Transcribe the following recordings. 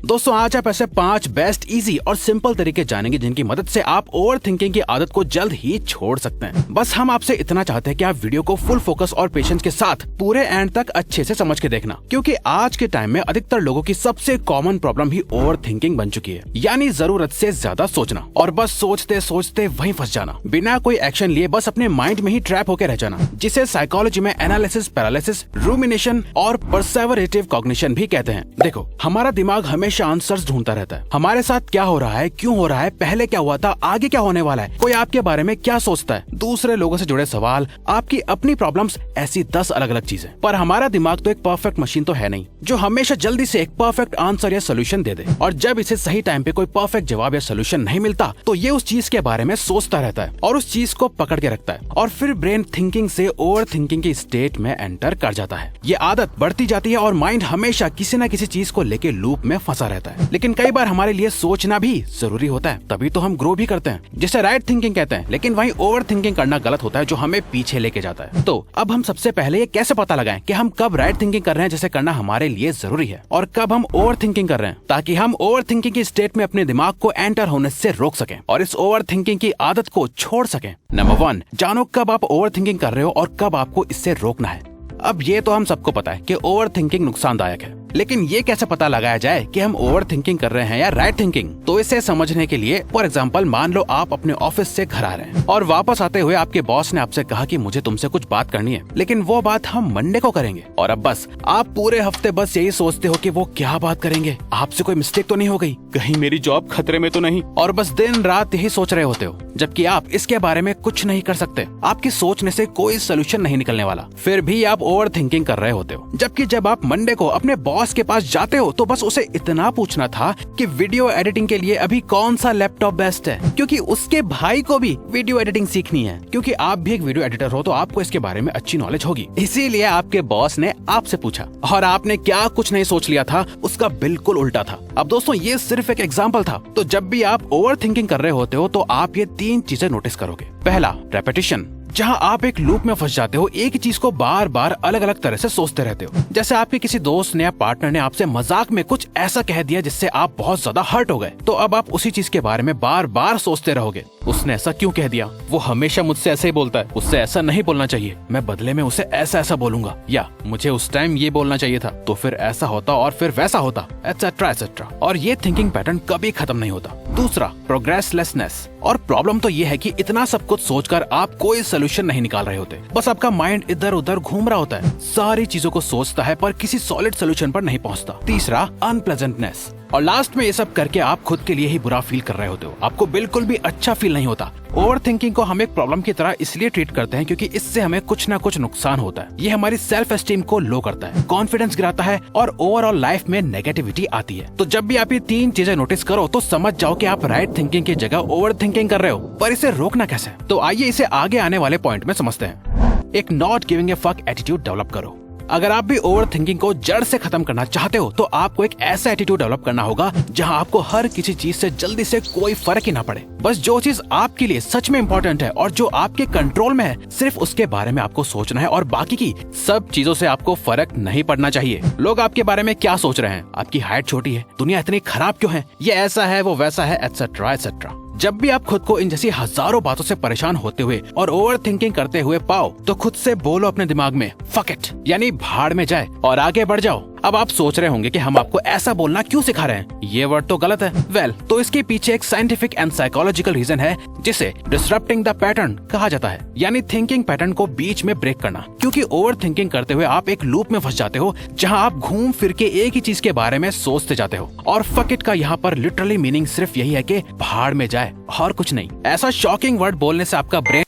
दोस्तों आज आप ऐसे 5 बेस्ट, इजी और सिंपल तरीके जानेंगे जिनकी मदद से आप ओवर थिंकिंग की आदत को जल्द ही छोड़ सकते हैं। बस हम आपसे इतना चाहते हैं कि आप वीडियो को फुल फोकस और पेशेंस के साथ पूरे एंड तक अच्छे से समझ के देखना, क्योंकि आज के टाइम में अधिकतर लोगों की सबसे कॉमन प्रॉब्लम ही ओवर थिंकिंग बन चुकी है, यानी जरूरत से ज्यादा सोचना और बस सोचते सोचते वहीं फंस जाना, बिना कोई एक्शन लिए बस अपने माइंड में ही ट्रैप होकर रह जाना, जिसे साइकोलॉजी में एनालिसिस पैरालिसिस, रूमिनेशन और परसेवरेटिव कॉग्निशन भी कहते हैं। देखो, हमारा दिमाग हमेशा आंसर्स ढूंढता रहता है, हमारे साथ क्या हो रहा है, क्यों हो रहा है, पहले क्या हुआ था, आगे क्या होने वाला है, कोई आपके बारे में क्या सोचता है, दूसरे लोगों से जुड़े सवाल, आपकी अपनी प्रॉब्लम्स, ऐसी 10 अलग अलग चीजें। पर हमारा दिमाग तो एक परफेक्ट मशीन तो है नहीं जो हमेशा जल्दी से एक परफेक्ट आंसर या सोल्यूशन दे दे, और जब इसे सही टाइम पे कोई परफेक्ट जवाब या सोल्यूशन नहीं मिलता तो ये उस चीज के बारे में सोचता रहता है और उस चीज को पकड़ के रखता है, और फिर ब्रेन थिंकिंग से ओवर थिंकिंग की स्टेट में एंटर कर जाता है। ये आदत बढ़ती जाती है और माइंड हमेशा किसी न किसी चीज को लेके लूप में फंसा रहता है। लेकिन कई बार हमारे लिए सोचना भी जरूरी होता है, तभी तो हम ग्रो भी करते हैं, जिसे राइट थिंकिंग कहते हैं। लेकिन वहीं ओवर थिंकिंग करना गलत होता है जो हमें पीछे लेके जाता है। तो अब हम सबसे पहले ये कैसे पता लगाएं कि हम कब राइट थिंकिंग कर रहे हैं जिसे करना हमारे लिए जरूरी है, और कब हम ओवर थिंकिंग कर रहे हैं, ताकि हम ओवर थिंकिंग की स्टेट में अपने दिमाग को एंटर होने से रोक सकें और इस ओवर थिंकिंग की आदत को छोड़ सकें। नंबर 1, जानो कब आप ओवर थिंकिंग कर रहे हो और कब आपको इससे रोकना है। अब ये तो हम सबको पता है कि ओवर थिंकिंग नुकसानदायक है, लेकिन ये कैसे पता लगाया जाए कि हम ओवर थिंकिंग कर रहे हैं या राइट थिंकिंग। तो इसे समझने के लिए फॉर एग्जांपल मान लो आप अपने ऑफिस से घर आ रहे हैं और वापस आते हुए आपके बॉस ने आपसे कहा कि मुझे तुमसे कुछ बात करनी है, लेकिन वो बात हम मंडे को करेंगे। और अब बस आप पूरे हफ्ते बस यही सोचते हो कि वो क्या बात करेंगे, आपसे कोई मिस्टेक तो नहीं हो गई, कहीं मेरी जॉब खतरे में तो नहीं, और बस दिन रात यही सोच रहे होते हो, जबकि आप इसके बारे में कुछ नहीं कर सकते। आपकी सोचने से कोई सोल्यूशन नहीं निकलने वाला, फिर भी आप ओवर थिंकिंग कर रहे होते हो। जबकि जब आप मंडे को अपने बॉस के पास जाते हो तो बस उसे इतना पूछना था कि वीडियो एडिटिंग के लिए अभी कौन सा लैपटॉप बेस्ट है, क्योंकि उसके भाई को भी वीडियो एडिटिंग सीखनी है, क्योंकि आप भी एक वीडियो एडिटर हो तो आपको इसके बारे में अच्छी नॉलेज होगी। इसीलिए आपके बॉस ने आपसे पूछा और आपने क्या कुछ नहीं सोच लिया था, उसका बिल्कुल उल्टा था। अब दोस्तों ये सिर्फ एक एग्जाम्पल था। तो जब भी आप ओवर थिंकिंग कर रहे होते हो तो आप ये 3 चीजें नोटिस करोगे। पहला, रेपिटेशन, जहां आप एक लूप में फंस जाते हो, एक ही चीज को बार बार अलग अलग तरह से सोचते रहते हो। जैसे आपके किसी दोस्त ने या पार्टनर ने आपसे मजाक में कुछ ऐसा कह दिया जिससे आप बहुत ज्यादा हर्ट हो गए, तो अब आप उसी चीज के बारे में बार बार सोचते रहोगे। उसने ऐसा क्यों कह दिया, वो हमेशा मुझसे ऐसे ही बोलता है, उससे ऐसा नहीं बोलना चाहिए, मैं बदले में उसे ऐसा ऐसा बोलूंगा, या मुझे उस टाइम ये बोलना चाहिए था तो फिर ऐसा होता और फिर वैसा होता, एटसेट्रा एटसेट्रा। और ये थिंकिंग पैटर्न कभी खत्म नहीं होता। दूसरा, प्रोग्रेसलेसनेस, और प्रॉब्लम तो ये है कि इतना सब कुछ सोचकर आप कोई सोल्यूशन नहीं निकाल रहे होते, बस आपका माइंड इधर उधर घूम रहा होता है, सारी चीजों को सोचता है पर किसी सॉलिड सोल्यूशन पर नहीं पहुंचता। तीसरा, अनप्लेजेंटनेस, और लास्ट में ये सब करके आप खुद के लिए ही बुरा फील कर रहे होते हो, आपको बिल्कुल भी अच्छा फील नहीं होता। ओवर थिंकिंग को हम एक प्रॉब्लम की तरह इसलिए ट्रीट करते हैं क्योंकि इससे हमें कुछ ना कुछ नुकसान होता है। ये हमारी सेल्फ एस्टीम को लो करता है, कॉन्फिडेंस गिराता है और ओवरऑल लाइफ में नेगेटिविटी आती है। तो जब भी आप ये 3 चीजें नोटिस करो तो समझ जाओ कि आप राइट थिंकिंग की जगह ओवर थिंकिंग कर रहे हो। पर इसे रोकना कैसे? तो आइए इसे आगे आने वाले पॉइंट में समझते हैं। एक not giving a fuck attitude develop करो। अगर आप भी ओवर थिंकिंग को जड़ से खत्म करना चाहते हो तो आपको एक ऐसा एटीट्यूड डेवलप करना होगा जहां आपको हर किसी चीज से जल्दी से कोई फर्क ही ना पड़े। बस जो चीज आपके लिए सच में इम्पोर्टेंट है और जो आपके कंट्रोल में है, सिर्फ उसके बारे में आपको सोचना है, और बाकी की सब चीजों से आपको फर्क नहीं पड़ना चाहिए। लोग आपके बारे में क्या सोच रहे हैं, आपकी हाइट छोटी है, दुनिया इतनी खराब क्यों है, ये ऐसा है वो वैसा है, एटसेट्रा एटसेट्रा। जब भी आप खुद को इन जैसी हजारों बातों से परेशान होते हुए और ओवर थिंकिंग करते हुए पाओ तो खुद से बोलो अपने दिमाग में फक इट, यानी भाड़ में जाए, और आगे बढ़ जाओ। अब आप सोच रहे होंगे कि हम आपको ऐसा बोलना क्यों सिखा रहे हैं, ये वर्ड तो गलत है। वेल, तो इसके पीछे एक साइंटिफिक एंड साइकोलॉजिकल रीजन है जिसे डिसरप्टिंग द पैटर्न कहा जाता है, यानी थिंकिंग पैटर्न को बीच में ब्रेक करना। क्योंकि ओवर थिंकिंग करते हुए आप एक लूप में फंस जाते हो जहां आप घूम फिर के एक ही चीज के बारे में सोचते जाते हो, और फक इट का यहाँ पर लिटरली मीनिंग सिर्फ यही है कि भाड़ में जाए और कुछ नहीं। ऐसा शॉकिंग वर्ड बोलने से आपका ब्रेन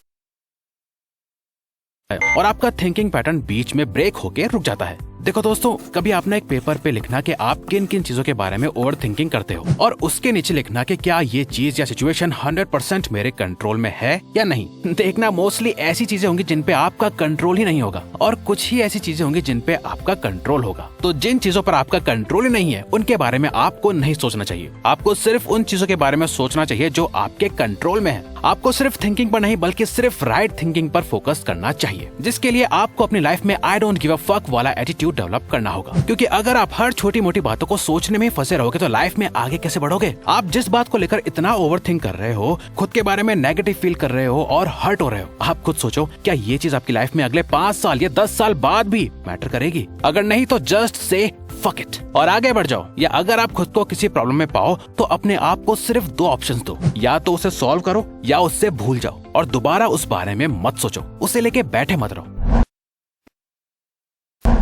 और आपका थिंकिंग पैटर्न बीच में ब्रेक होके रुक जाता है। देखो दोस्तों, कभी आपने एक पेपर पे लिखना कि आप किन किन चीजों के बारे में ओवर थिंकिंग करते हो, और उसके नीचे लिखना कि क्या ये चीज या सिचुएशन 100% मेरे कंट्रोल में है या नहीं। देखना, मोस्टली ऐसी चीजें होंगी जिन पे आपका कंट्रोल ही नहीं होगा, और कुछ ही ऐसी चीजें होंगी जिन पे आपका कंट्रोल होगा। तो जिन चीजों पर आपका कंट्रोल ही नहीं है उनके बारे में आपको नहीं सोचना चाहिए। आपको सिर्फ उन चीजों के बारे में सोचना चाहिए जो आपके कंट्रोल में है। आपको सिर्फ थिंकिंग पर नहीं बल्कि सिर्फ राइट थिंकिंग पर फोकस करना चाहिए, जिसके लिए आपको अपनी लाइफ में I don't give a fuck वाला एटीट्यूड डेवलप करना होगा। क्योंकि अगर आप हर छोटी मोटी बातों को सोचने में फंसे रहोगे तो लाइफ में आगे कैसे बढ़ोगे। आप जिस बात को लेकर इतना ओवरथिंक कर रहे हो, खुद के बारे में नेगेटिव फील कर रहे हो और हर्ट हो रहे हो, आप खुद सोचो क्या ये चीज आपकी लाइफ में अगले 5 साल या 10 साल बाद भी मैटर करेगी? अगर नहीं तो जस्ट से फक इट और आगे बढ़ जाओ। या अगर आप खुद को किसी प्रॉब्लम में पाओ तो अपने आप को सिर्फ 2 ऑप्शंस दो, या तो उसे सॉल्व करो या उससे भूल जाओ और दोबारा उस बारे में मत सोचो, उसे लेके बैठे मत रहो।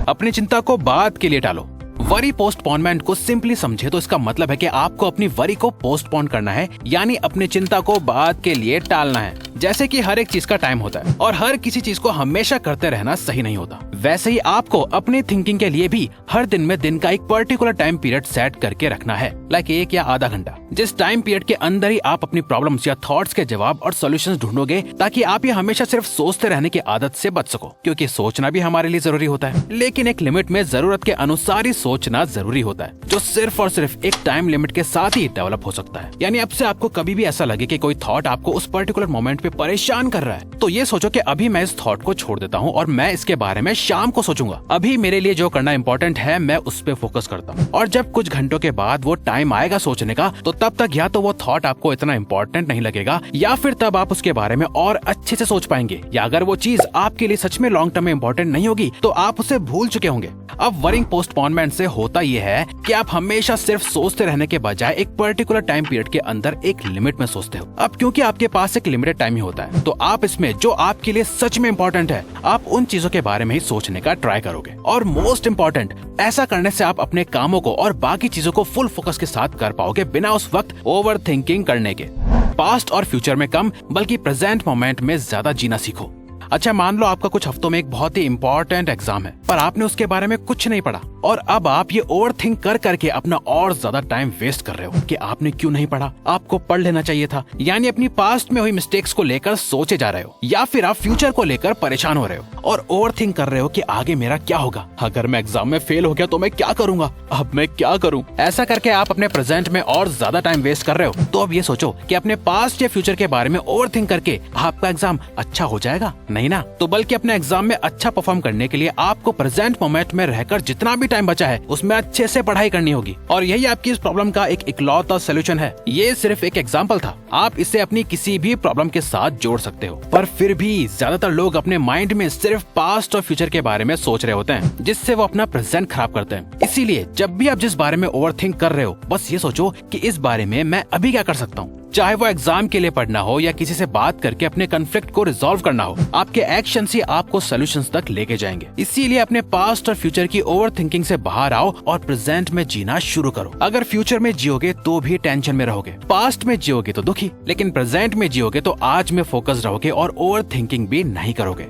अपनी चिंता को बाद के लिए टालो। वरी पोस्टपोनमेंट को सिंपली समझे तो इसका मतलब है कि आपको अपनी वरी को पोस्टपोन करना है, यानी अपनी चिंता को बाद के लिए टालना है। जैसे कि हर एक चीज का टाइम होता है और हर किसी चीज को हमेशा करते रहना सही नहीं होता, वैसे ही आपको अपनी थिंकिंग के लिए भी हर दिन में दिन का एक पर्टिकुलर टाइम पीरियड सेट करके रखना है, लाइक 1 या आधा घंटा, जिस टाइम पीरियड के अंदर ही आप अपनी प्रॉब्लम्स या थॉट्स के जवाब और सॉल्यूशंस ढूंढोगे, ताकि आप ये हमेशा सिर्फ सोचते रहने की आदत से बच सको। क्योंकि सोचना भी हमारे लिए जरूरी होता है, लेकिन एक लिमिट में जरूरत के अनुसार ही सोचना जरूरी होता है, जो सिर्फ और सिर्फ एक टाइम लिमिट के साथ ही डेवलप हो सकता है। यानी अब से आपको कभी भी ऐसा लगे कि कोई थॉट आपको उस पर्टिकुलर मोमेंट पे परेशान कर रहा है, तो ये सोचो कि अभी मैं इस थॉट को छोड़ देता हूँ और मैं इसके बारे में शाम को सोचूंगा। अभी मेरे लिए जो करना इंपॉर्टेंट है मैं उस पे फोकस करता हूँ, और जब कुछ घंटों के बाद वो टाइम आएगा सोचने का, तो तब तक या तो वो थॉट आपको इतना इंपॉर्टेंट नहीं लगेगा, या फिर तब आप उसके बारे में और अच्छे से सोच पाएंगे, या अगर वो चीज आपके लिए सच में लॉन्ग टर्म में इंपॉर्टेंट नहीं होगी तो आप उसे भूल चुके होंगे। अब वरिंग पोस्टपोनमेंट से होता यह है कि आप हमेशा सिर्फ सोचते रहने के बजाय एक पर्टिकुलर टाइम पीरियड के अंदर एक लिमिट में सोचते हो। अब क्योंकि आपके पास एक लिमिटेड टाइम ही होता है, तो आप इसमें जो आपके लिए सच में इम्पोर्टेंट है, आप उन चीजों के बारे में ही सोचने का ट्राई करोगे। और मोस्ट इम्पोर्टेंट, ऐसा करने से आप अपने कामों को और बाकी चीजों को फुल फोकस के साथ कर पाओगे, बिना उस वक्त ओवर थिंकिंग करने के। पास्ट और फ्यूचर में कम बल्कि प्रेजेंट मोमेंट में ज्यादा जीना सीखो। अच्छा, मान लो आपका कुछ हफ्तों में एक बहुत ही इंपॉर्टेंट एग्जाम है, पर आपने उसके बारे में कुछ नहीं पढ़ा, और अब आप ये ओवर थिंक कर करके अपना और ज्यादा टाइम वेस्ट कर रहे हो कि आपने क्यों नहीं पढ़ा, आपको पढ़ लेना चाहिए था। यानी अपनी पास्ट में हुई मिस्टेक्स को लेकर सोचे जा रहे हो, या फिर आप फ्यूचर को लेकर परेशान हो रहे हो और ओवर थिंक कर रहे हो कि आगे मेरा क्या होगा, अगर मैं एग्जाम में फेल हो गया तो मैं क्या करूंगा, अब मैं क्या करूं। ऐसा करके आप अपने प्रेजेंट में और ज्यादा टाइम वेस्ट कर रहे हो। तो अब ये सोचो कि अपने पास्ट या फ्यूचर के बारे में ओवर थिंक करके आपका एग्जाम अच्छा हो जाएगा? नहीं ना। तो बल्कि अपने एग्जाम में अच्छा परफॉर्म करने के लिए आपको प्रेजेंट मोमेंट में रहकर जितना भी टाइम बचा है उसमें अच्छे से पढ़ाई करनी होगी, और यही आपकी इस प्रॉब्लम का एक इकलौता सोल्यूशन है। ये सिर्फ एक एग्जांपल था, आप इसे अपनी किसी भी प्रॉब्लम के साथ जोड़ सकते हो। पर फिर भी ज्यादातर लोग अपने माइंड में सिर्फ पास्ट और फ्यूचर के बारे में सोच रहे होते हैं, जिससे वो अपना प्रेजेंट खराब करते हैं। इसीलिए जब भी आप जिस बारे में ओवर थिंक कर रहे हो, बस ये सोचो कि इस बारे में मैं अभी क्या कर सकता हूँ। चाहे वो एग्जाम के लिए पढ़ना हो या किसी से बात करके अपने कॉन्फ्लिक्ट को रिजॉल्व करना हो, आपके एक्शन ही आपको सॉल्यूशंस तक लेके जाएंगे। इसीलिए अपने पास्ट और फ्यूचर की ओवर थिंकिंग से बाहर आओ और प्रेजेंट में जीना शुरू करो। अगर फ्यूचर में जियोगे तो भी टेंशन में रहोगे, पास्ट में जियोगे तो दुखी, लेकिन प्रेजेंट में जियोगे तो आज में फोकस रहोगे और ओवर थिंकिंग भी नहीं करोगे।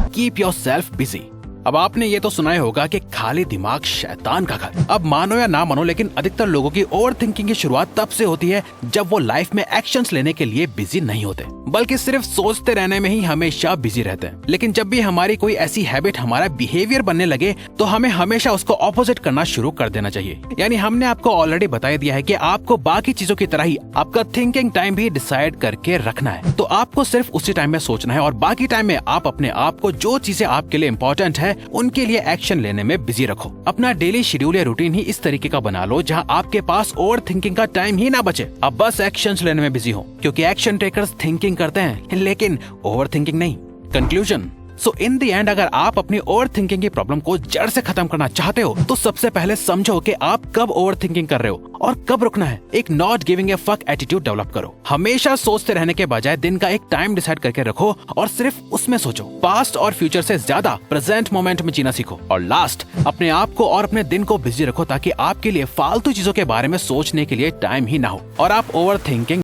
Keep yourself busy. अब आपने ये तो सुना ही होगा कि खाली दिमाग शैतान का घर। अब मानो या ना मानो, लेकिन अधिकतर लोगों की ओवर थिंकिंग की शुरुआत तब से होती है जब वो लाइफ में एक्शंस लेने के लिए बिजी नहीं होते, बल्कि सिर्फ सोचते रहने में ही हमेशा बिजी रहते हैं। लेकिन जब भी हमारी कोई ऐसी हैबिट हमारा बिहेवियर बनने लगे तो हमें हमेशा उसको ऑपोजिट करना शुरू कर देना चाहिए। यानी हमने आपको ऑलरेडी बता दिया है कि आपको बाकी चीजों की तरह ही आपका थिंकिंग टाइम भी डिसाइड करके रखना है। तो आपको सिर्फ उसी टाइम में सोचना है और बाकी टाइम में आप अपने आप को जो चीजें आपके लिए इम्पोर्टेंट है उनके लिए एक्शन लेने में बिजी रखो। अपना डेली शेड्यूल या रूटीन ही इस तरीके का बना लो जहां आपके पास ओवर थिंकिंग का टाइम ही ना बचे। अब बस एक्शंस लेने में बिजी हो, क्योंकि एक्शन टेकर्स थिंकिंग करते हैं लेकिन ओवर थिंकिंग नहीं। Conclusion, so in the end, अगर आप अपनी ओवर थिंकिंग की प्रॉब्लम को जड़ से खत्म करना चाहते हो तो सबसे पहले समझो कि आप कब ओवर थिंकिंग कर रहे हो और कब रुकना है। एक not giving a fuck attitude develop करो। हमेशा सोचते रहने के बजाय दिन का एक टाइम डिसाइड करके रखो और सिर्फ उसमें सोचो। पास्ट और फ्यूचर से ज्यादा प्रेजेंट मोमेंट में जीना सीखो। और लास्ट, अपने आप को और अपने दिन को बिजी रखो ताकि आपके लिए फालतू चीजों के बारे में सोचने के लिए टाइम ही ना हो और आप ओवर थिंकिंग